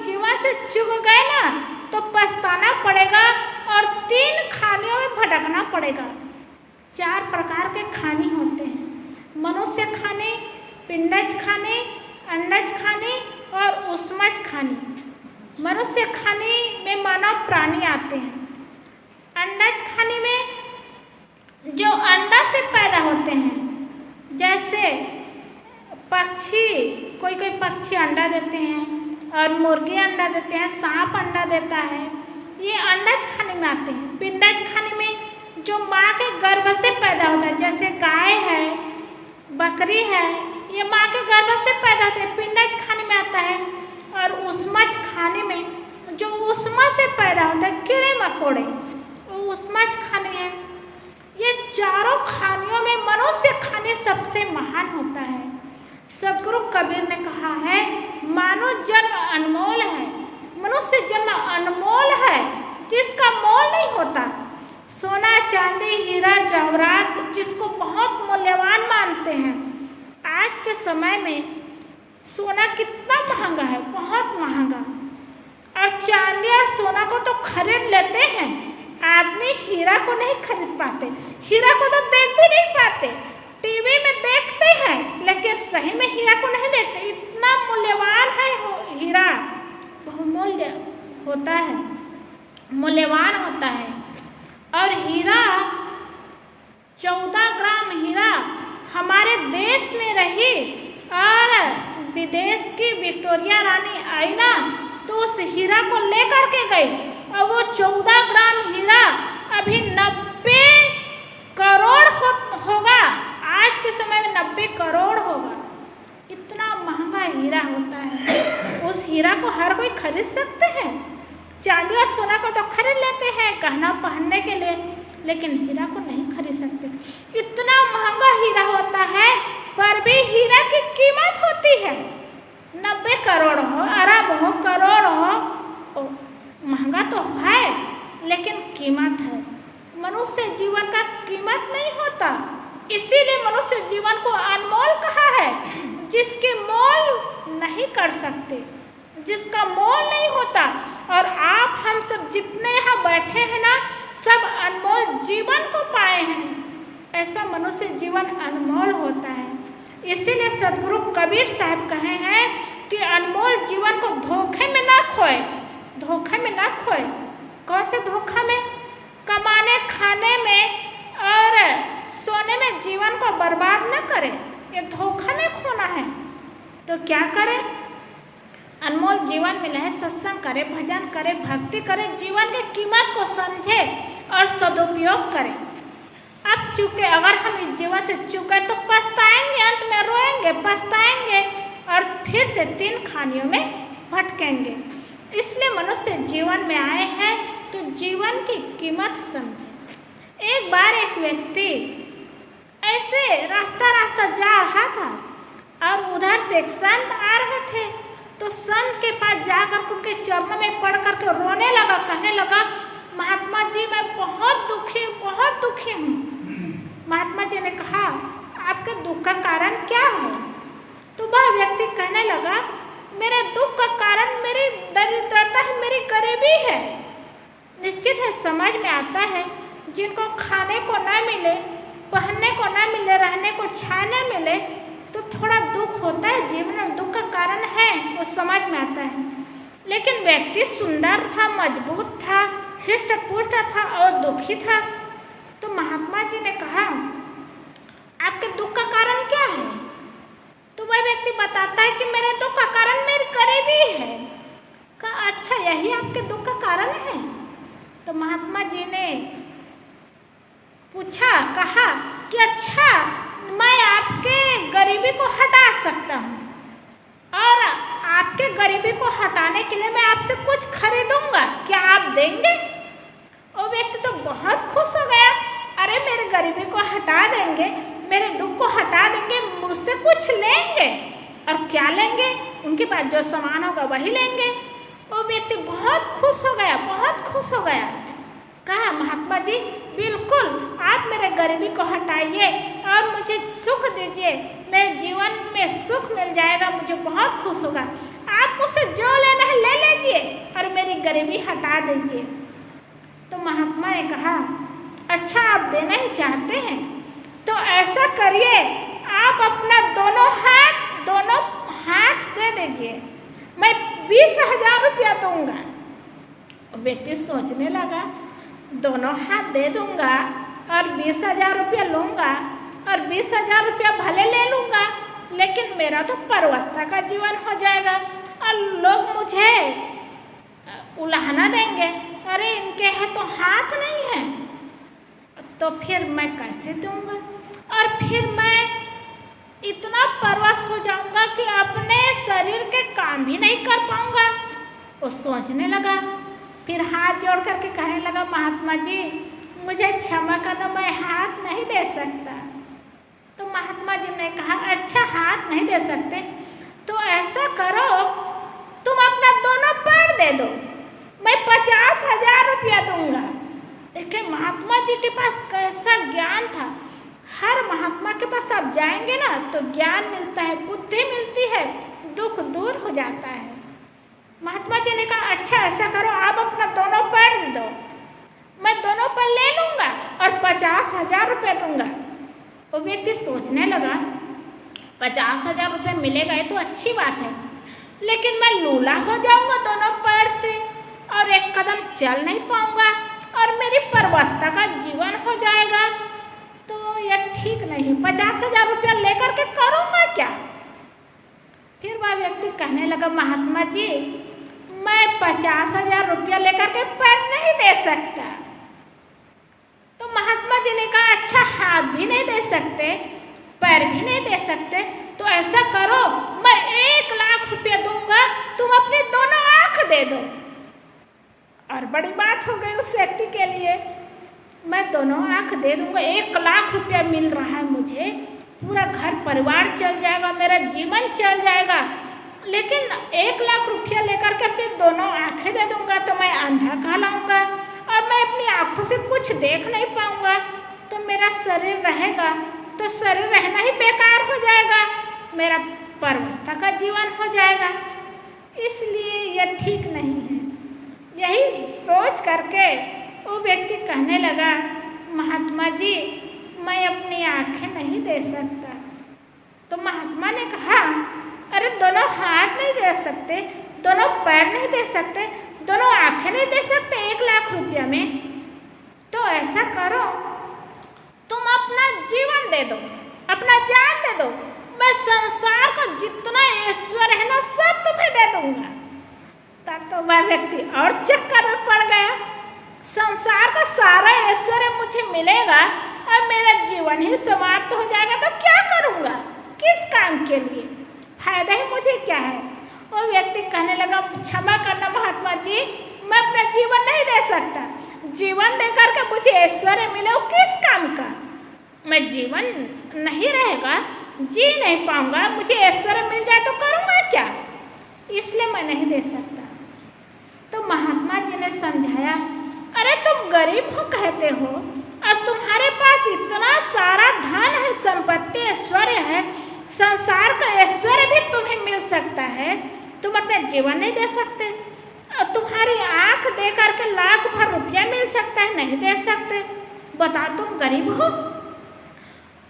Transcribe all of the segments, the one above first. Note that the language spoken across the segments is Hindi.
जीवन से चूक गए ना तो पछताना पड़ेगा और 3 खानियों में भटकना पड़ेगा। 4 प्रकार के खाने होते हैं, मनुष्य खाने, पिंडज खाने, अंडज खाने और ऊष्मज खाने। मनुष्य खाने में मानव प्राणी आते हैं। अंडज खाने में जो अंडा से पैदा होते हैं, जैसे पक्षी, कोई कोई पक्षी अंडा देते हैं और मुर्गी अंडा देते हैं, सांप अंडा देता है, ये अंडज खाने में आते हैं। पिंडज खाने में जो माँ के गर्भ से पैदा होता है, जैसे गाय है, बकरी है, ये माँ के गर्भ से पैदा होते हैं, पिंडज खाने में आता है। और ऊष्मज खाने में जो ऊष्मा से पैदा होता है, कीड़े मकोड़े, वो ऊष्मज खाने हैं। ये चारों खानियों में मनुष्य खाने सबसे महान होता है। सदगुरु कबीर ने कहा है, मानव जन्म अनमोल है, मनुष्य जन्म अनमोल है जिसका मोल नहीं होता। सोना चांदी हीरा जवाहरात जिसको बहुत मूल्यवान मानते हैं। आज के समय में सोना कितना महंगा है, बहुत महंगा, और चांदी और सोना को तो खरीद लेते हैं, आदमी हीरा को नहीं खरीद पाते, हीरा को तो देख भी नहीं पाते, टीवी में देखते हैं लेकिन सही में हीरा को नहीं देखते। इतना मूल्यवान है हीरा, बहुमूल्य होता है, मूल्यवान होता है। और हीरा 14 ग्राम हीरा हमारे देश में रही और विदेश की विक्टोरिया रानी आई ना तो उस हीरा को लेकर के गई और वो 14 ग्राम हीरा अभी 90 करोड़ होगा। आज के समय में 90 करोड़ होगा, इतना महंगा हीरा होता है। उस हीरा को हर कोई खरीद सकते हैं। चांदी और सोना को तो खरीद लेते हैं गहना पहनने के लिए, लेकिन हीरा को नहीं खरीद सकते। इतना महंगा हीरा होता है, पर भी हीरा की कीमत होती है। 90 करोड़ हो, अरब हो, करोड़ हो, महंगा तो है लेकिन कीमत है। मनुष्य जीवन का कीमत नहीं होता, इसीलिए मनुष्य जीवन को अनमोल कहा है, जिसकी मोल नहीं कर सकते, जिसका मोल नहीं होता। और आप हम सब जितने यहाँ बैठे हैं ना, सब अनमोल जीवन को पाए हैं। ऐसा मनुष्य जीवन अनमोल होता है। इसीलिए सदगुरु कबीर साहब कहे हैं कि अनमोल जीवन को धोखे में ना खोए, धोखे में ना खोए। कौन से धोखा में? कमाने खाने में और सोने में जीवन को बर्बाद ना करें, ये धोखा में खोना है। तो क्या करें? अनमोल जीवन मिला है, सत्संग करें, भजन करें, भक्ति करें, जीवन की कीमत को समझें और सदुपयोग करें। अब चूके अगर हम इस जीवन से चूके तो पछताएंगे, अंत में रोएंगे, पछताएंगे और फिर से 3 खानियों में भटकेंगे। इसलिए मनुष्य जीवन में आए हैं तो जीवन की कीमत समझें। एक बार एक व्यक्ति ऐसे रास्ता जा रहा था और उधर से एक संत आ रहे थे, तो संत के पास जाकर उनके चरणों में पड़ करके रोने लगा, कहने लगा, महात्मा जी मैं बहुत दुखी हूँ। महात्मा जी ने कहा, आपके दुख का कारण क्या है? तो वह व्यक्ति कहने लगा, मेरे दुख का कारण मेरी दरिद्रता है, मेरी गरीबी है। निश्चित है, समझ में आता है, जिनको खाने को न मिले, पहनने को न मिले, रहने को छाया न मिले, तो थोड़ा दुख होता है, जीवन में दुख का कारण है, वो समझ में आता है। लेकिन व्यक्ति सुंदर था, मजबूत था, हृष्ट पुष्ट था और दुखी था। तो महात्मा जी ने कहा, आपके दुख का कारण क्या है? तो वह व्यक्ति बताता है कि मेरे दुख का कारण मेरी गरीबी है। कहा, अच्छा यही आपके दुख का कारण है? तो महात्मा जी ने पूछा, कहा कि अच्छा मैं आपके गरीबी को हटा सकता हूँ और आपके गरीबी को हटाने के लिए मैं आपसे कुछ खरीदूंगा, क्या आप देंगे? वो व्यक्ति तो बहुत खुश हो गया, अरे मेरे गरीबी को हटा देंगे, मेरे दुख को हटा देंगे, मुझसे कुछ लेंगे। और क्या लेंगे? उनके पास जो सामान होगा वही लेंगे। वो व्यक्ति बहुत खुश हो गया, बहुत खुश हो गया। कहा, महात्मा जी बिल्कुल, आप मेरे गरीबी को हटाइए और मुझे सुख दीजिए, मेरे जीवन में सुख मिल जाएगा, मुझे बहुत खुश होगा। आप मुझसे जो लेना है ले गरीबी हटा दीजिए। तो महात्मा ने कहा, अच्छा आप देना ही चाहते हैं तो ऐसा करिए, आप अपना दोनों हाथ दे दीजिए, मैं 20,000 रुपया दूंगा। वो व्यक्ति सोचने लगा, दोनों हाथ दे दूंगा और 20,000 रुपया लूँगा और 20,000 रुपया भले ले लूँगा, लेकिन मेरा तो परवस्था का जीवन हो जाएगा और लोग मुझे उलाहना देंगे, अरे इनके है तो हाथ नहीं है, तो फिर मैं कैसे दूंगा, और फिर मैं इतना परवश हो जाऊंगा कि अपने शरीर के काम भी नहीं कर पाऊंगा। वो सोचने लगा, फिर हाथ जोड़ करके कहने लगा, महात्मा जी मुझे क्षमा करना, मैं हाथ नहीं दे सकता। तो महात्मा जी ने कहा, अच्छा हाथ नहीं दे सकते तो ऐसा करो, तुम अपना दोनों पैर दे दो, मैं 50,000 रुपया दूंगा। देखिए महात्मा जी के पास कैसा ज्ञान था। हर महात्मा के पास आप जाएंगे ना तो ज्ञान मिलता है, बुद्धि मिलती है, दुख दूर हो जाता है। महात्मा जी ने कहा, अच्छा ऐसा करो, आप अपना दोनों पैर दे दो, मैं दोनों पैर ले लूँगा और 50,000 रुपये दूंगा। वो व्यक्ति सोचने लगा, 50,000 रुपये मिलेगा ये तो अच्छी बात है, लेकिन मैं लूला हो जाऊंगा दोनों पैर से और एक कदम चल नहीं पाऊंगा और मेरी परवस्था का जीवन हो जाएगा, तो यह ठीक नहीं, 50,000 रुपया लेकर के करूँगा क्या। फिर वह व्यक्ति कहने लगा, महात्मा जी मैं 50,000 रुपया लेकर के पैर नहीं दे सकता। तो महात्मा जी ने कहा, अच्छा हाथ भी नहीं दे सकते, पैर भी नहीं दे सकते, तो ऐसा करो, मैं 1,00,000 रुपया दूंगा, तुम अपनी दोनों आँख दे दो। और बड़ी बात हो गई उस व्यक्ति के लिए, मैं दोनों आँख दे दूंगा, 1,00,000 रुपया मिल रहा है मुझे, पूरा घर परिवार चल जाएगा, मेरा जीवन चल जाएगा, लेकिन 1,00,000 रुपया लेकर के अपनी दोनों आँखें दे दूंगा तो मैं अंधा कहलाऊंगा और मैं अपनी आँखों से कुछ देख नहीं पाऊंगा, तो मेरा शरीर रहेगा तो शरीर रहना ही बेकार हो जाएगा, मेरा परवस्था का जीवन हो जाएगा, इसलिए यह ठीक नहीं है। यही सोच करके वो व्यक्ति कहने लगा, महात्मा जी मैं अपनी आँखें नहीं दे सकता। तो महात्मा ने कहा, अरे दोनों हाथ नहीं दे सकते, दोनों पैर नहीं दे सकते, दोनों आँखें नहीं दे सकते 1,00,000 रुपया में, तो ऐसा करो तुम अपना जीवन दे दो, अपना जान दे दो, मैं संसार का जितना ऐश्वर्य है ना सब तुम्हें दे दूंगा। तब तो वह व्यक्ति और चक्कर में पड़ गया, संसार का सारा ऐश्वर्य मुझे मिलेगा और मेरा जीवन ही समाप्त हो जाएगा तो क्या करूँगा, किस काम के लिए, फायदा ही मुझे क्या है। वो व्यक्ति कहने लगा, क्षमा करना महात्मा जी, मैं अपना जीवन नहीं दे सकता, जीवन देकर के मुझे ऐश्वर्य मिले वो किस काम का, मैं जीवन नहीं रहेगा, जी नहीं पाऊंगा, मुझे ऐश्वर्य मिल जाए तो करूँगा क्या, इसलिए मैं नहीं दे सकता। तो महात्मा जी ने समझाया, अरे तुम गरीब हो कहते हो और तुम्हारे पास इतना सारा धन है, संपत्ति ऐश्वर्य है, संसार का ऐश्वर्य भी तुम्हें मिल सकता है, तुम अपना जीवन नहीं दे सकते, और तुम्हारी आँख दे करके 1,00,000 भर रुपया मिल सकता है, नहीं दे सकते, बताओ तुम गरीब हो।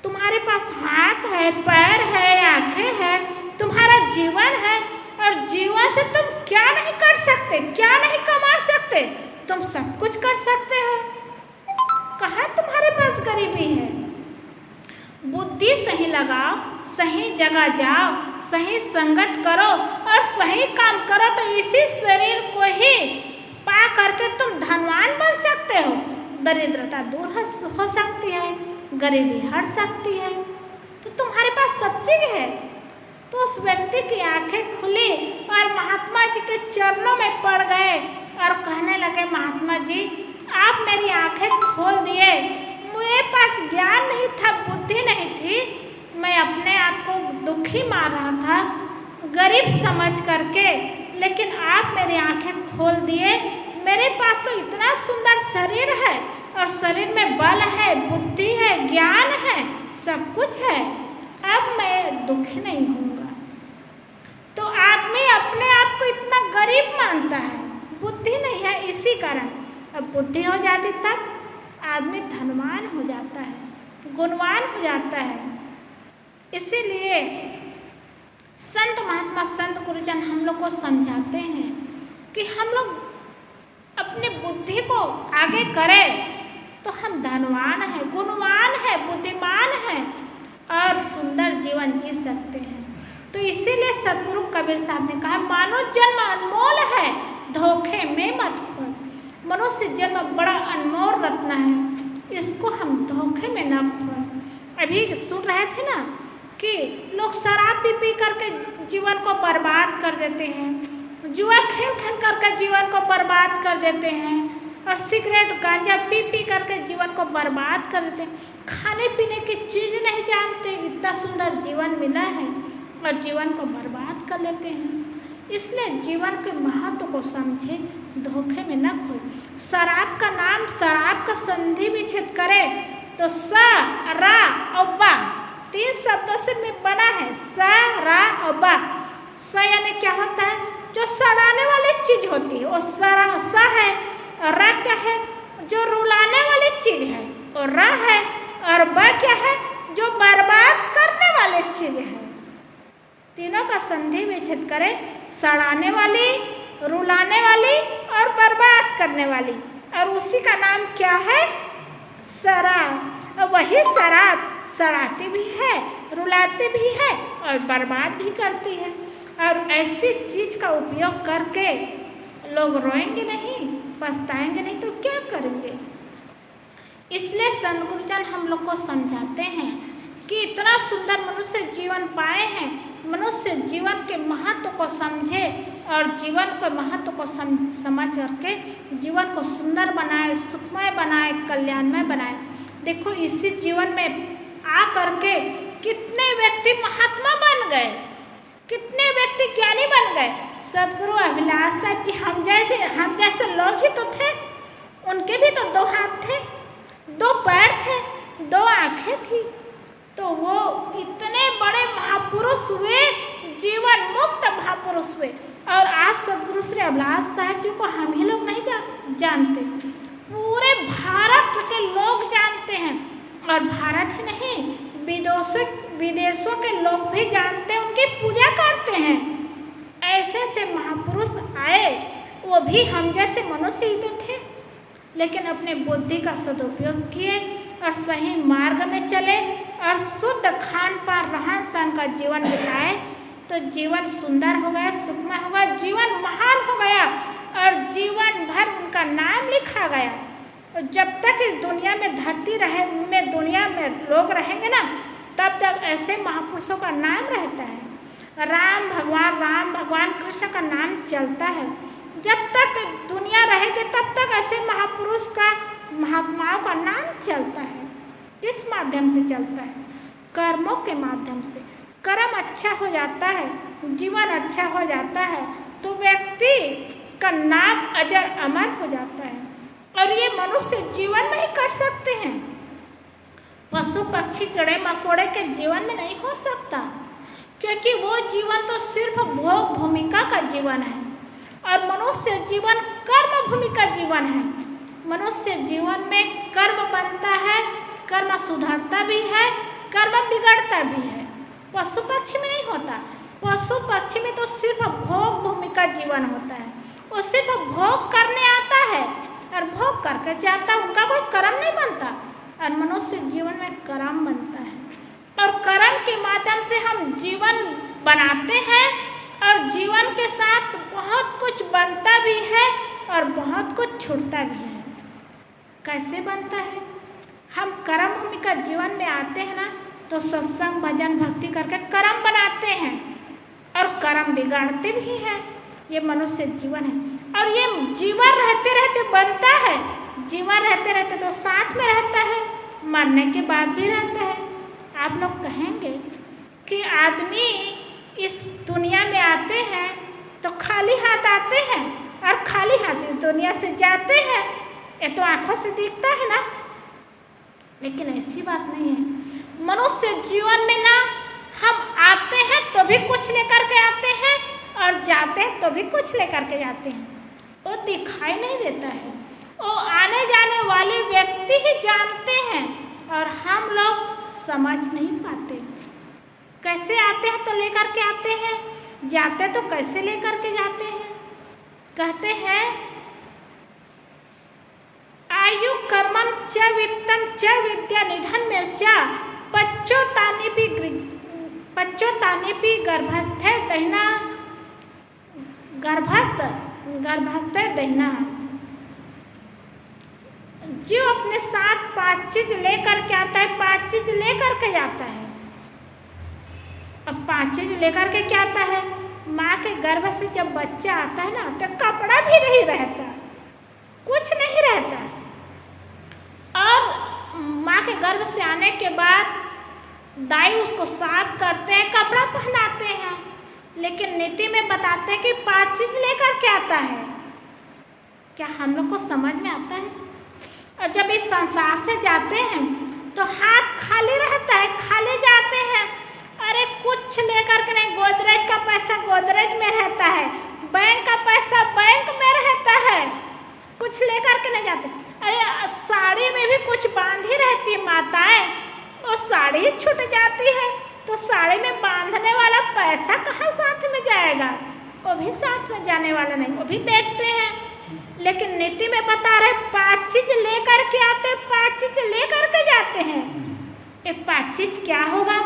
तुम्हारे पास हाथ है, पैर है, आँखें है, तुम्हारा जीवन है और जीवन से तुम क्या नहीं कर सकते, क्या नहीं कमा सकते, तुम सब कुछ कर सकते हो, कहाँ तुम्हारे पास गरीबी है। बुद्धि सही लगाओ, सही जगह जाओ, सही संगत करो और सही काम करो तो इसी शरीर को ही पा करके तुम धनवान बन सकते हो, दरिद्रता दूर हो सकती है, गरीबी हट सकती है, तो तुम्हारे पास सब चीज़ है। तो उस व्यक्ति की आंखें खुली और महात्मा जी के चरणों में पड़ गए और कहने लगे, महात्मा जी आप मेरी आंखें खोल दिए, मेरे पास ज्ञान नहीं था, बुद्धि नहीं थी, मैं अपने आप को दुखी मान रहा था गरीब समझ करके, लेकिन आप मेरी आंखें खोल दिए, मेरे पास तो इतना सुंदर शरीर है और शरीर में बल है, बुद्धि है, ज्ञान है, सब कुछ है, अब मैं दुखी नहीं होऊंगा। तो आदमी अपने आप को इतना गरीब मानता है, बुद्धि नहीं बुद्धि हो जाती तब आदमी धनवान हो जाता है, गुणवान हो जाता है। इसीलिए संत महात्मा, संत गुरुजन हम लोग को समझाते हैं कि हम लोग अपनी बुद्धि को आगे करें तो हम धनवान हैं, गुणवान हैं, बुद्धिमान हैं और सुंदर जीवन जी सकते हैं। तो इसीलिए सदगुरु कबीर साहब ने कहा, मानव जन्म अनमोल है, धोखे में मत खोए। मनुष्य जन्म बड़ा अनमोल रत्न है, इसको हम धोखे में न खोए। अभी सुन रहे थे ना कि लोग शराब पी पी करके जीवन को बर्बाद कर देते हैं, जुआ खेल खेल करके जीवन को बर्बाद कर देते हैं और सिगरेट गांजा पी पी करके जीवन को बर्बाद कर देते हैं। खाने पीने की चीज़ नहीं जानते, इतना सुंदर जीवन मिला है और जीवन को बर्बाद कर लेते हैं। इसलिए जीवन के महत्व को समझे, धोखे में न खोए। शराब का नाम, शराब का संधि विच्छेद करे तो स, रा और बा, 3 शब्दों से बना है। स, रा और बा। स यानी क्या होता है? जो सड़ाने वाली चीज होती है, वो स है। और रा क्या है? जो रुलाने वाली चीज है। और रा है। और बा क्या है? जो बर्बाद करने वाली चीज है। तीनों का संधि विच्छेद करे, सड़ाने वाली, रुलाने वाली और बर्बाद करने वाली, और उसी का नाम क्या है? शराब। और वही शराब सड़ाती भी है, रुलाती भी है और बर्बाद भी करती है। और ऐसी चीज का उपयोग करके लोग रोएंगे नहीं, पछताएंगे नहीं तो क्या करेंगे? इसलिए संत गुरुजन हम लोग को समझाते हैं कि इतना सुंदर मनुष्य जीवन पाए हैं, मनुष्य जीवन के महत्व को समझे और जीवन के महत्व को समझ करके जीवन को सुंदर बनाए, सुखमय बनाए, कल्याणमय बनाए। देखो इसी जीवन में आ करके कितने व्यक्ति महात्मा बन गए, कितने व्यक्ति ज्ञानी बन गए। सदगुरु अभिलाष साहब जी हम जैसे लोग ही तो थे, उनके भी तो 2 हाथ थे, 2 पैर थे, 2 आँखें थी, तो वो इतने बड़े महापुरुष हुए, जीवन मुक्त महापुरुष हुए। और आज सदगुरु श्री अभिलाष साहब जी को हम ही लोग नहीं जानते, पूरे भारत के लोग जानते हैं। और भारत ही नहीं, विदेशों के लोग भी जानते हैं, उनकी पूजा करते हैं। ऐसे ऐसे महापुरुष आए, वो भी हम जैसे मनुष्य ही तो थे, लेकिन अपने बुद्धि का सदुपयोग किए और सही मार्ग में चले और शुद्ध खान पान रहन सहन का जीवन बिताए तो जीवन सुंदर हो गया, सुखमय हो गया, जीवन महान हो गया और जीवन भर उनका नाम लिखा गया। और जब तक इस दुनिया में दुनिया में लोग रहेंगे ना, तब तक ऐसे महापुरुषों का नाम रहता है। राम भगवान कृष्ण का नाम चलता है। जब तक दुनिया रहेगी तब तक ऐसे महापुरुष का, महात्माओं का नाम चलता है। किस माध्यम से चलता है? कर्मों के माध्यम से। कर्म अच्छा हो जाता है, जीवन अच्छा हो जाता है तो व्यक्ति का नाम अजर अमर हो जाता है। और ये मनुष्य जीवन में ही कर सकते हैं, पशु पक्षी कीड़े मकोड़े के जीवन में नहीं हो सकता, क्योंकि वो जीवन तो सिर्फ भोग भूमिका का जीवन है और मनुष्य जीवन कर्म भूमि का जीवन है। मनुष्य जीवन में कर्म बनता है, कर्म सुधरता भी है, कर्म बिगड़ता भी है। पशु पक्षी में नहीं होता। पशु पक्षी में तो सिर्फ भोग भूमि का जीवन होता है, वो सिर्फ भोग करने आता है और भोग करके जाता है, उनका कोई कर्म नहीं बनता। और मनुष्य जीवन में कर्म बनता है और कर्म के माध्यम से हम जीवन बनाते हैं और जीवन के साथ बहुत कुछ बनता भी है और बहुत कुछ छूटता भी है। कैसे बनता है? हम कर्म भूमि का जीवन में आते हैं ना, तो सत्संग भजन भक्ति करके कर्म बनाते हैं और कर्म बिगाड़ते भी हैं। ये मनुष्य जीवन है और ये जीवन रहते रहते बनता है। जीवन रहते रहते तो साथ में रहता है, मरने के बाद भी रहता है। आप लोग कहेंगे कि आदमी इस दुनिया में आते हैं तो खाली हाथ आते हैं और खाली हाथ इस दुनिया से जाते हैं, ये तो आंखों से दिखता है ना। लेकिन ऐसी बात नहीं है। मनुष्य जीवन में ना हम आते हैं तो भी कुछ लेकर के आते हैं और जाते हैं तो भी कुछ लेकर के जाते हैं। वो दिखाई नहीं देता है, वो आने जाने वाले व्यक्ति ही जानते हैं और हम लोग समझ नहीं पाते। कैसे आते हैं तो लेकर के आते हैं, जाते तो कैसे लेकर के जाते हैं। कहते हैं आयु कर्मम च वित्तम च विद्या निधन में च पच्चोतानेपि गर्भस्थे दहिना गर्भस्थे दहिना। जो अपने साथ 5 चीज लेकर के आता है, 5 चीज लेकर के जाता है। अब 5 चीज लेकर के क्या आता है? माँ के गर्भ से जब बच्चा आता है ना तो कपड़ा भी नहीं रहता, कुछ नहीं रहता। और माँ के गर्भ से आने के बाद दाई उसको साफ करते हैं, कपड़ा पहनाते हैं। लेकिन नीति में बताते हैं कि 5 चीज लेकर के आता है। क्या हम लोग को समझ में आता है? और जब इस संसार से जाते हैं तो हाथ खाली रहता है, खाली जाते हैं। अरे कुछ लेकर के नहीं, गोदरेज का पैसा गोदरेज में रहता है, बैंक का पैसा बैंक में रहता है, कुछ लेकर के नहीं जाते। अरे साड़ी में भी कुछ बांधी रहती है माताएं, और साड़ी छूट जाती है तो साड़ी में बांधने वाला पैसा कहाँ साथ में जाएगा? वो भी साथ में जाने वाला नहीं, वो भी देखते हैं। लेकिन नीति में बता रहे 5 चीज लेकर के आते, 5 चीज लेकर के जाते हैं। ये 5 चीज क्या होगा?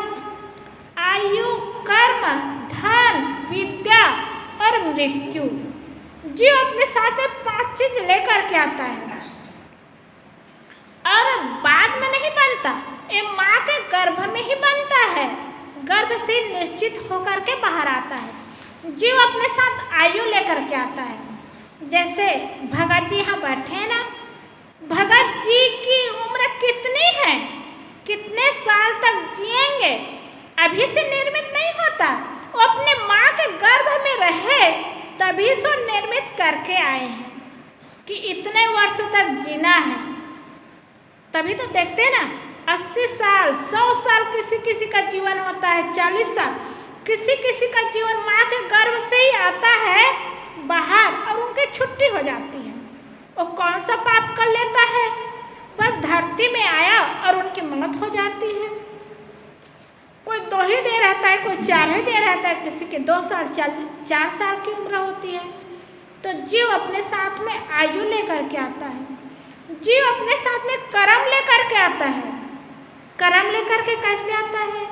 आयु, कर्म, धन, विद्या और मृत्यु। जो अपने साथ में 5 चीज लेकर के आता है और बाद में नहीं बनता, ये माँ के गर्भ में ही बनता है, गर्भ से निश्चित होकर के बाहर आता है। जो अपने साथ आयु लेकर के आता है, जैसे भगत जी यहाँ बैठे हैं ना, भगत जी की उम्र कितनी है, कितने साल तक जिएंगे? अभी से निर्मित नहीं होता, वो अपने माँ के गर्भ में रहे तभी सो निर्मित करके आए हैं कि इतने वर्ष तक जीना है। तभी तो देखते हैं ना 80 साल 100 साल किसी किसी का जीवन होता है, 40 साल किसी किसी का जीवन माँ के गर्भ से ही आता है बाहर और उनकी छुट्टी हो जाती है। और कौन सा पाप कर लेता है? बस धरती में आया और उनकी मौत हो जाती है। कोई 2 ही दे रहता है, कोई 4 ही दे रहता है, किसी के 2 साल 4 साल की उम्र होती है। तो जीव अपने साथ में आयु लेकर के आता है, जीव अपने साथ में कर्म लेकर के आता है। कर्म लेकर के कैसे आता है?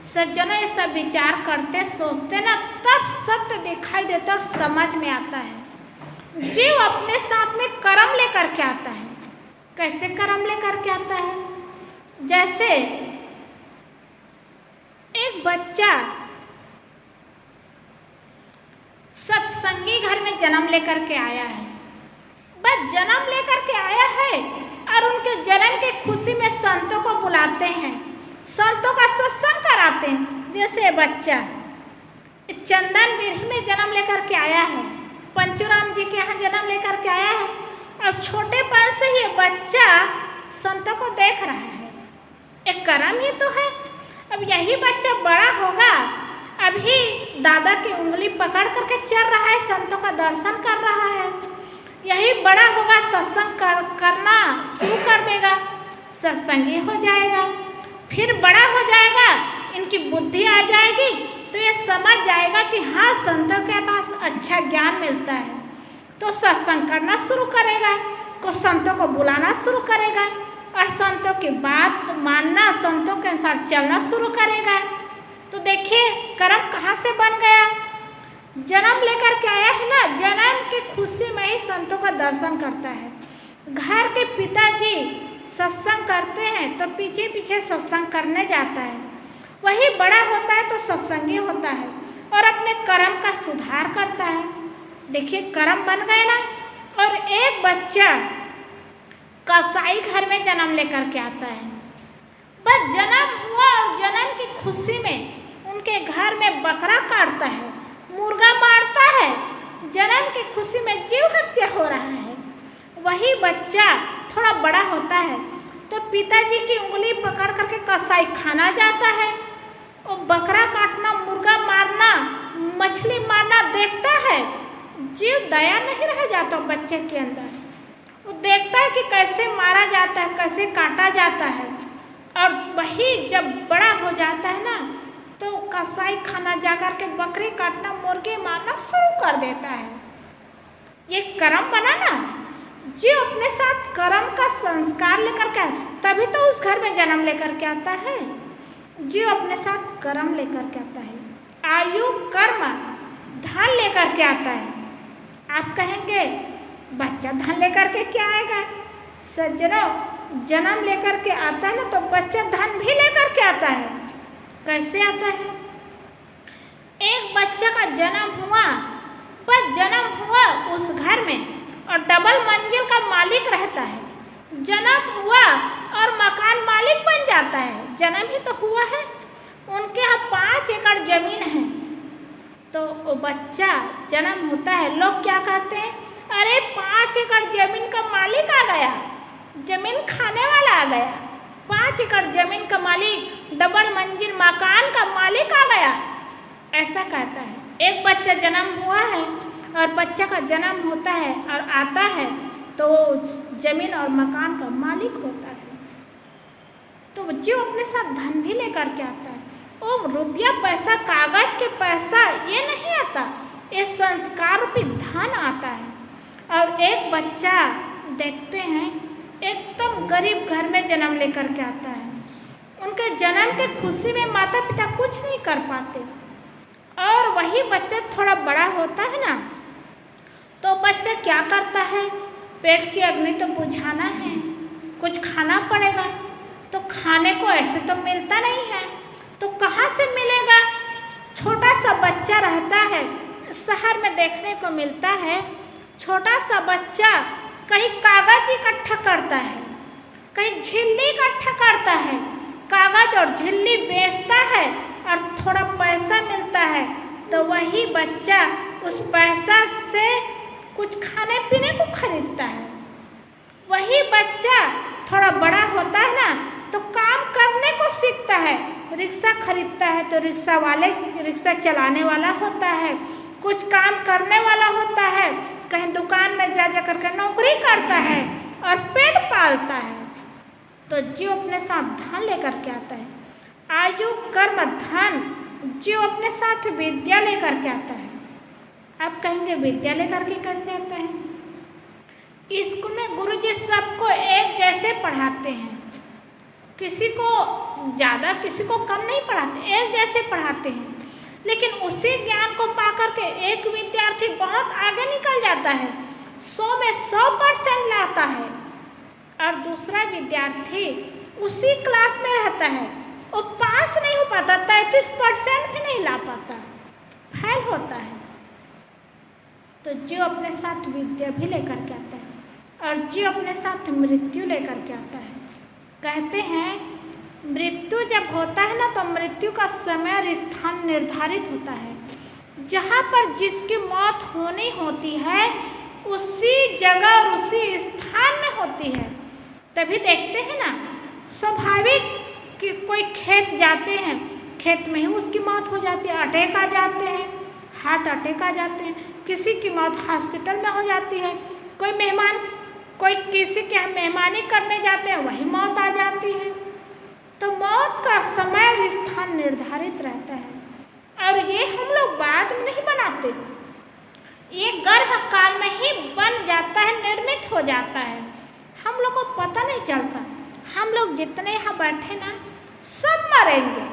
सज्जनों ये सब विचार करते सोचते ना, तब सत्य दिखाई देता और समझ में आता है। जीव अपने साथ में कर्म लेकर के आता है। कैसे कर्म लेकर के आता है? जैसे एक बच्चा सत्संगी घर में जन्म लेकर के आया है, बस जन्म लेकर के आया है और उनके जन्म की खुशी में संतों को बुलाते हैं, संतों का सत्संग कराते हैं। जैसे बच्चा चंदन बिरही में जन्म लेकर के आया है, पंचुराम जी के यहाँ जन्म लेकर के आया है। अब छोटेपन से ये बच्चा संतों को देख रहा है, एक कर्म ही तो है। अब यही बच्चा बड़ा होगा, अभी दादा की उंगली पकड़ करके चल रहा है, संतों का दर्शन कर रहा है। यही बड़ा होगा, सत्संग करना शुरू कर देगा, सत्संगी हो जाएगा। फिर बड़ा हो जाएगा, इनकी बुद्धि आ जाएगी तो ये समझ जाएगा कि हाँ संतों के पास अच्छा ज्ञान मिलता है, तो सत्संग करना शुरू करेगा, को संतों को बुलाना शुरू करेगा और संतों की बात मानना, संतों के अनुसार चलना शुरू करेगा। तो देखिए कर्म कहाँ से बन गया? जन्म लेकर के आया है ना, जन्म की खुशी में ही संतों का दर्शन करता है। घर के पिताजी सत्संग करते हैं तो पीछे पीछे सत्संग करने जाता है, वही बड़ा होता है तो सत्संगी होता है और अपने कर्म का सुधार करता है। देखिए कर्म बन गए ना। और एक बच्चा कसाई घर में जन्म लेकर के आता है, बस जन्म हुआ और जन्म की खुशी में उनके घर में बकरा काटता है, मुर्गा मारता है, जन्म की खुशी में जीव हत्या हो रहा है। वही बच्चा थोड़ा बड़ा होता है तो पिताजी की उंगली पकड़ करके कसाई खाना जाता है, और बकरा काटना, मुर्गा मारना, मछली मारना देखता है जीव दया नहीं रह जाता बच्चे के अंदर। वो देखता है कि कैसे मारा जाता है, कैसे काटा जाता है, और वही जब बड़ा हो जाता है ना तो कसाई खाना जाकर के बकरी काटना, मुर्गी मारना शुरू कर देता है। ये कर्म बना ना, जो अपने साथ कर्म का संस्कार लेकर के, तभी तो उस घर में जन्म लेकर के आता है। जो अपने साथ कर्म लेकर के आता है, आयु कर्म धन लेकर के आता है। आप कहेंगे बच्चा धन लेकर के क्या आएगा? सज्जनों, जन्म लेकर के आता है ना तो बच्चा धन भी लेकर के आता है। कैसे आता है? एक बच्चा का जन्म हुआ, पर जन्म हुआ उस घर में और डबल मंजिल का मालिक रहता है। जन्म हुआ और मकान मालिक बन जाता है। जन्म ही तो हुआ है। उनके यहाँ 5 एकड़ जमीन है। तो वो बच्चा जन्म होता है, लोग क्या कहते हैं? अरे 5 एकड़ जमीन का मालिक आ गया, जमीन खाने वाला आ गया। 5 एकड़ जमीन का मालिक, डबल मंजिल मकान का मालिक आ गया, ऐसा कहता है। एक बच्चा जन्म हुआ है और बच्चा का जन्म होता है और आता है तो जमीन और मकान का मालिक होता है। तो जो अपने साथ धन भी लेकर के आता है, वो रुपया पैसा, कागज के पैसा ये नहीं आता, ये संस्कार रूपी धन आता है। और एक बच्चा देखते हैं एकदम गरीब घर में जन्म लेकर के आता है। उनके जन्म के खुशी में माता पिता कुछ नहीं कर पाते। और वही बच्चा थोड़ा बड़ा होता है ना तो बच्चा क्या करता है? पेट की अग्नि तो बुझाना है, कुछ खाना पड़ेगा। तो खाने को ऐसे तो मिलता नहीं है, तो कहाँ से मिलेगा? छोटा सा बच्चा रहता है, शहर में देखने को मिलता है। छोटा सा बच्चा कहीं कागज इकट्ठा करता है, कहीं झिल्ली इकट्ठा करता है, कागज और झिल्ली बेचता है और थोड़ा पैसा मिलता है। तो वही बच्चा उस पैसा से कुछ खाने पीने को खरीदता है। वही बच्चा थोड़ा बड़ा होता है ना तो काम करने को सीखता है। रिक्शा खरीदता है तो रिक्शा वाले रिक्शा चलाने वाला होता है, कुछ काम करने वाला होता है, कहीं दुकान में जा करके नौकरी करता है और पेट पालता है। तो जो अपने साथ धन लेकर के आता है, आयु कर्म धन, जो अपने साथ विद्या लेकर के आता है। आप कहेंगे विद्या लेकर के कैसे आता है? स्कूल में गुरुजी सबको एक जैसे पढ़ाते हैं, किसी को ज़्यादा किसी को कम नहीं पढ़ाते, एक जैसे पढ़ाते हैं। लेकिन उसी ज्ञान को पाकर के एक विद्यार्थी बहुत आगे निकल जाता है, 100 में 100% लाता है, और दूसरा विद्यार्थी उसी क्लास में रहता है, वो पास नहीं हो पाता, 33% भी नहीं ला पाता, फेल होता है। तो जो अपने साथ विद्या भी लेकर के आता है और जो अपने साथ मृत्यु लेकर के आता है। कहते हैं मृत्यु जब होता है ना तो मृत्यु का समय और स्थान निर्धारित होता है। जहाँ पर जिसकी मौत होनी होती है उसी जगह और उसी स्थान में होती है। तभी देखते हैं ना, स्वाभाविक कि कोई खेत जाते हैं, खेत में ही उसकी मौत हो जाती है, अटैक आ जाते हैं, हार्ट अटैक आ जाते हैं, किसी की मौत हॉस्पिटल में हो जाती है, कोई किसी के यहाँ मेहमानी करने जाते हैं, वही मौत आ जाती है। तो मौत का समय और स्थान निर्धारित रहता है और ये हम लोग बाद में नहीं बनाते, ये गर्भ काल में ही बन जाता है, निर्मित हो जाता है। हम लोग को पता नहीं चलता। हम लोग जितने यहाँ बैठे ना सब मरेंगे,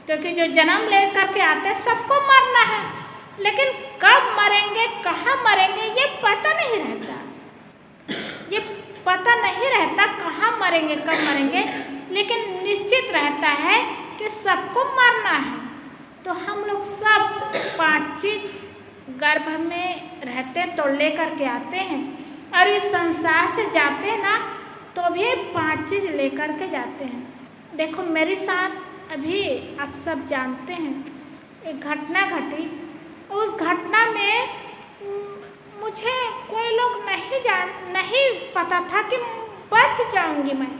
क्योंकि जो जन्म लेकर के आते हैं सबको मरना है, लेकिन कब मरेंगे, कहाँ मरेंगे ये पता नहीं रहता। ये पता नहीं रहता कहाँ मरेंगे, कब मरेंगे, लेकिन निश्चित रहता है कि सबको मरना है। तो हम लोग सब 5 चीज गर्भ में रहते तो लेकर के आते हैं, और इस संसार से जाते हैं ना तो भी 5 चीज लेकर के जाते हैं। देखो मेरे साथ अभी आप सब जानते हैं एक घटना घटी। उस घटना में मुझे कोई लोग नहीं पता था कि बच जाऊंगी मैं।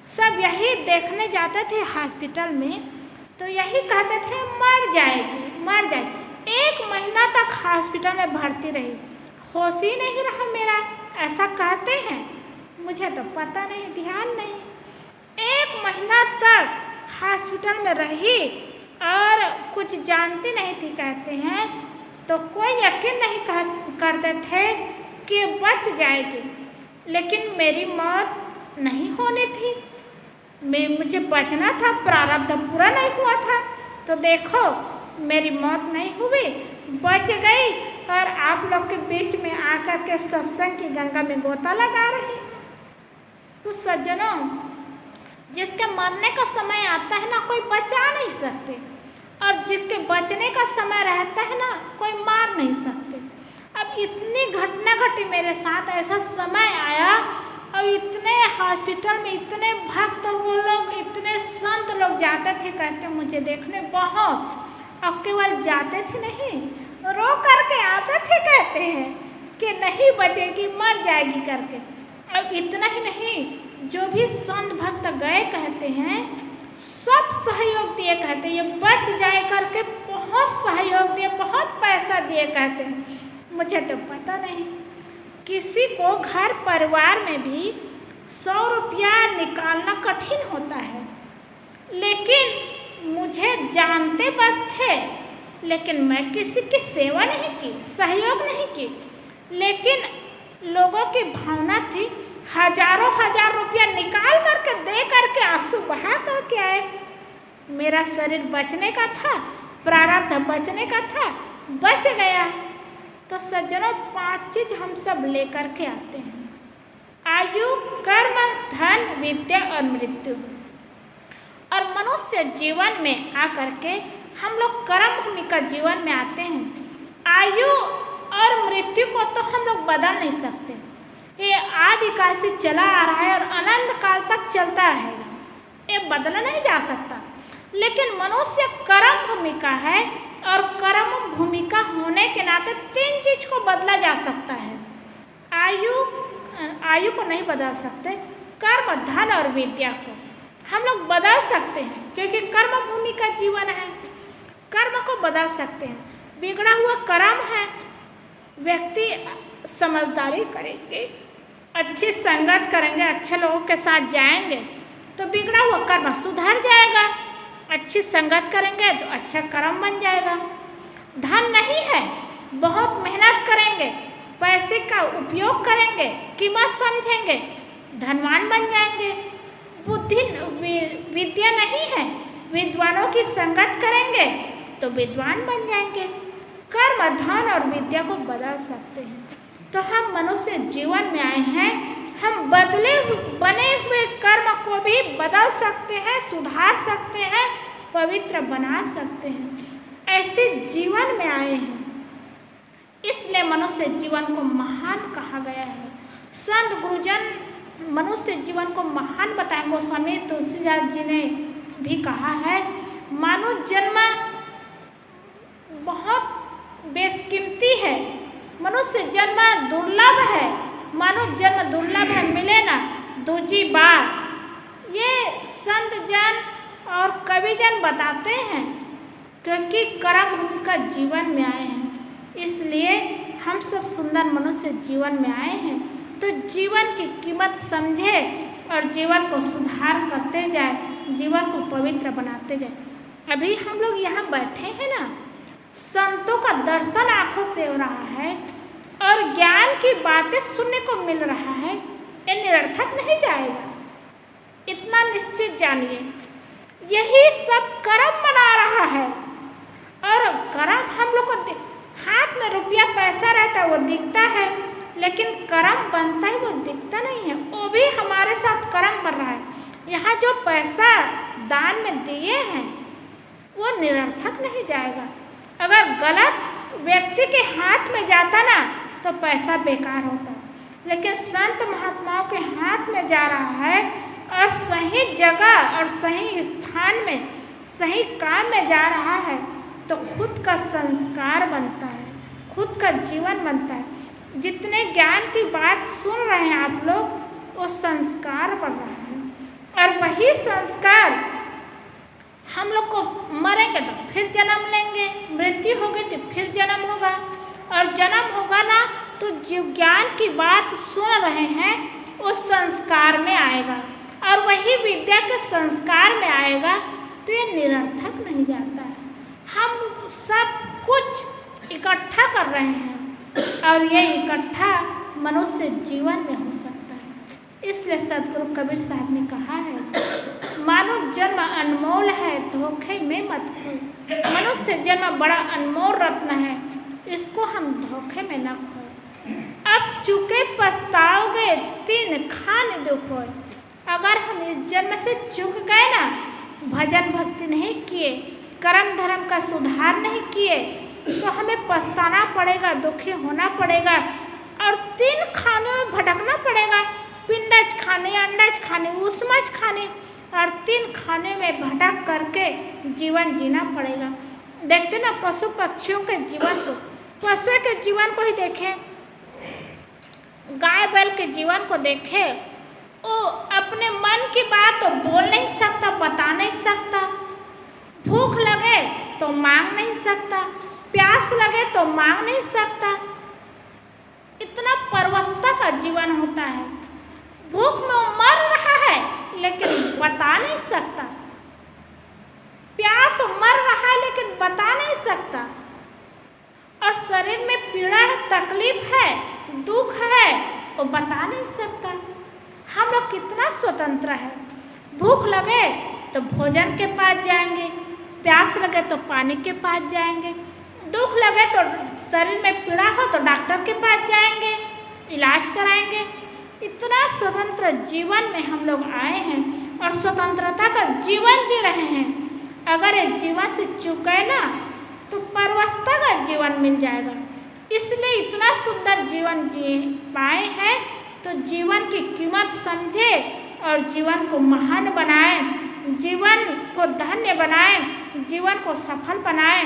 सब यही देखने जाते थे हॉस्पिटल में, तो यही कहते थे मर जाएगी। 1 महीना तक हॉस्पिटल में भर्ती रही। होश ही नहीं रहा मेरा, ऐसा कहते हैं। मुझे तो पता नहीं, ध्यान नहीं। 1 महीना तक हॉस्पिटल में रही और कुछ जानती नहीं थी कहते हैं, तो कोई यकीन नहीं करते थे कि बच जाएगी, लेकिन मेरी मौत नहीं होनी थी। मुझे बचना था, प्रारब्ध पूरा नहीं हुआ था, तो देखो मेरी मौत नहीं हुई, बच गई और आप लोग के बीच में आकर के सत्संग की गंगा में गोता लगा रही। तो सज्जनों, जिसके मरने का समय आता है ना, कोई बचा नहीं सकते, और जिसके बचने का समय रहता है ना, कोई मार नहीं सकते। अब इतनी घटना घटी मेरे साथ, ऐसा समय आया और इतने हॉस्पिटल में इतने भक्त वो लोग, इतने संत लोग जाते थे कहते मुझे देखने बहुत, और केवल जाते थे नहीं, रो करके आते थे कहते हैं कि नहीं बचेगी, मर जाएगी करके। अब इतना ही नहीं, जो भी संत भक्त गए कहते हैं सब सहयोग दिए कहते हैं, ये बच जाए करके बहुत सहयोग दिए, बहुत पैसा दिए कहते हैं। मुझे तो पता नहीं, किसी को घर परिवार में भी 100 रुपया निकालना कठिन होता है, लेकिन मुझे जानते बस थे, लेकिन मैं किसी की सेवा नहीं की, सहयोग नहीं की, लेकिन लोगों की भावना थी, हजारों हजार रुपया निकाल करके दे करके आंसू बहा करके आए। मेरा शरीर बचने का था, प्रारब्ध बचने का था, बच गया। तो सज्जनों, 5 चीज हम सब लेकर के आते हैं: आयु, कर्म, धन, विद्या और मृत्यु। और मनुष्य जीवन में आकर के हम लोग कर्म भूमि का जीवन में आते हैं। आयु और मृत्यु को तो हम लोग बदल नहीं सकते, ये आदिकाल से चला आ रहा है और अनंत काल तक चलता रहेगा, ये बदला नहीं जा सकता। लेकिन मनुष्य कर्म भूमिका है, और कर्म भूमिका होने के नाते 3 चीज को बदला जा सकता है। आयु को नहीं बदल सकते, कर्म, धन और विद्या को हम लोग बदल सकते हैं, क्योंकि कर्म भूमि का जीवन है, कर्म को बदल सकते हैं। बिगड़ा हुआ कर्म है, व्यक्ति समझदारी करेंगे, अच्छी संगत करेंगे, अच्छे लोगों के साथ जाएंगे तो बिगड़ा हुआ कर्म सुधर जाएगा, अच्छी संगत करेंगे तो अच्छा कर्म बन जाएगा। धन नहीं है, बहुत मेहनत करेंगे, पैसे का उपयोग करेंगे, कीमत समझेंगे, धनवान बन जाएंगे। विद्या नहीं है, विद्वानों की संगत करेंगे तो विद्वान बन जाएंगे। कर्म, धन और विद्या को बदल सकते हैं। तो हम मनुष्य जीवन में आए हैं, हम बने हुए कर्म को भी बदल सकते हैं, सुधार सकते हैं, पवित्र बना सकते हैं। ऐसे जीवन में आए हैं, इसलिए मनुष्य जीवन को महान कहा गया है। संत गुरुजन मनुष्य जीवन को महान बताएं। गोस्वामी तुलसीदास जी ने भी कहा है, मानव जन्म बहुत बेशकीमती है, मनुष्य जन्म दुर्लभ है, मानव जन्म दुर्लभ है, मिले ना दूजी बार। ये संत जन और कवि जन बताते हैं, क्योंकि कर्म भूमि का जीवन में आए हैं, इसलिए हम सब सुंदर मनुष्य जीवन में आए हैं। तो जीवन की कीमत समझे और जीवन को सुधार करते जाए, जीवन को पवित्र बनाते जाए। अभी हम लोग यहाँ बैठे हैं ना, संतों का दर्शन आँखों से हो रहा है और ज्ञान की बातें सुनने को मिल रहा है, ये निरर्थक नहीं जाएगा, इतना निश्चित जानिए। यही सब कर्म बना रहा है, और कर्म हम लोग को हाथ में रुपया पैसा रहता है वो दिखता है, लेकिन कर्म बनता है वो दिखता नहीं है, वो भी हमारे साथ कर्म बन रहा है। यहाँ जो पैसा दान में दिए हैं वो निरर्थक नहीं जाएगा। अगर गलत व्यक्ति के हाथ में जाता ना तो पैसा बेकार होता, लेकिन संत महात्माओं के हाथ में जा रहा है और सही जगह और सही स्थान में सही काम में जा रहा है, तो खुद का संस्कार बनता है, खुद का जीवन बनता है। जितने ज्ञान की बात सुन रहे हैं आप लोग, वो संस्कार बढ़ रहा है, और वही संस्कार हम लोग को मरेंगे तो फिर जन्म लेंगे, मृत्यु होगी तो फिर जन्म होगा, और जन्म होगा ना तो जो ज्ञान की बात सुन रहे हैं वो संस्कार में आएगा, और वही विद्या के संस्कार में आएगा तो ये निरर्थक नहीं जाता है। हम सब कुछ इकट्ठा कर रहे हैं और ये इकट्ठा मनुष्य जीवन में हो सकता है। इसलिए सदगुरु कबीर साहब ने कहा है, मानव जन्म अनमोल है, धोखे में मत खोए। मनुष्य जन्म बड़ा अनमोल रत्न है, इसको हम धोखे में न खोए। अब चूके पछताओगे, 3 खाने दुख होए। अगर हम इस जन्म से चूक गए ना, भजन भक्ति नहीं किए, कर्म धर्म का सुधार नहीं किए, तो हमें पछताना पड़ेगा, दुखी होना पड़ेगा और 3 खानों में भटकना पड़ेगा। पिंडज खाने, अंडज खाने, उष्मज खाने, और 3 खाने में भटक करके जीवन जीना पड़ेगा। देखते ना पशु पक्षियों के जीवन को, पशु के जीवन को ही देखें, गाय बैल के जीवन को देखें, वो अपने मन की बात तो बोल नहीं सकता, बता नहीं सकता। भूख लगे तो मांग नहीं सकता, प्यास लगे तो मांग नहीं सकता। इतना परवस्था का जीवन होता है। भूख में वो मर रहा है लेकिन बता नहीं सकता, प्यास मर रहा है लेकिन बता नहीं सकता, और शरीर में पीड़ा है, तकलीफ है, दुख है, वो बता नहीं सकता। हम लोग कितना स्वतंत्र है। भूख लगे तो भोजन के पास जाएंगे, प्यास लगे तो पानी के पास जाएंगे, दुख लगे तो शरीर में पीड़ा हो तो डॉक्टर के पास जाएंगे, इलाज कराएंगे। इतना स्वतंत्र जीवन में हम लोग आए हैं और स्वतंत्रता का जीवन जी रहे हैं। अगर ये जीवन से चूक गए ना तो परवस्था का जीवन मिल जाएगा। इसलिए इतना सुंदर जीवन जी पाए हैं तो जीवन की कीमत समझे और जीवन को महान बनाएं, जीवन को धन्य बनाएं, जीवन को सफल बनाएं।